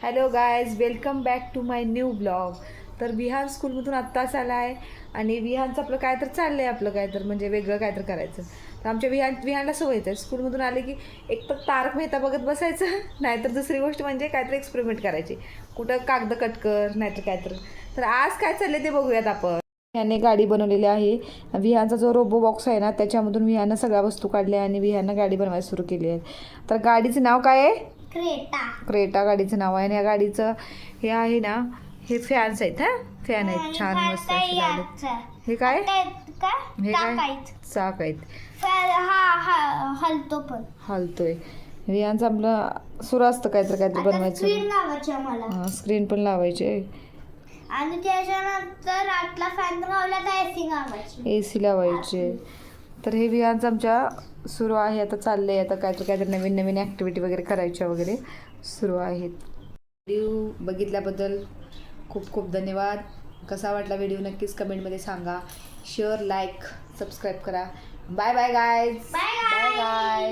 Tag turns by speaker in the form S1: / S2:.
S1: Hello guys, welcome back to my new blog. तर विहान स्कूलमधून आत्ताच आला आहे आणि विहानचं आपलं काय तर चाललं आहे, आपलं काय तर म्हणजे वेगळं काय तर करायचं. तर आमच्या विहानला सवयच आहे स्कूलमधून आले की एक तर तारक मेहता बघत बसायचं, नाहीतर दुसरी गोष्ट म्हणजे काहीतरी एक्सपेरिमेंट करायची, कुठं कागद कट कर नाहीतर काय तर आज काय चाललं ते बघूयात आपण. विहानने गाडी बनवलेली आहे. विहानचा जो रोबो बॉक्स आहे ना, त्याच्यामधून विहानं सगळ्या वस्तू काढल्या आणि विहानं गाडी बनवायला सुरू केली आहे. तर गाडीचं नाव काय आहे? क्रेटा गाडीचं नाव आहे. आणि या गाडीचं हे आहे ना, हे फॅन्स आहेत. फॅन आहेत छान मस्त असे लावले. हे काय? हे काय? चाक आहेत. हलतोय. विहानचं आपलं सुरू असतं काहीतरी बनवायचं. स्क्रीन पण लावायचे
S2: आणि त्याच्यानंतर आतला फॅन लावला तर
S1: AC लावायचे. तर हे विहानचं आमच्या सुरू आहे. आता चाललंय, आता काहीतरी नवीन नवीन ॲक्टिव्हिटी वगैरे करायच्या वगैरे सुरू आहेत. व्हिडिओ बघितल्याबद्दल खूप खूप धन्यवाद. कसा वाटला व्हिडिओ नक्कीच कमेंटमध्ये सांगा. शेअर, लाईक, सबस्क्राईब करा. Bye bye guys.
S2: बाय.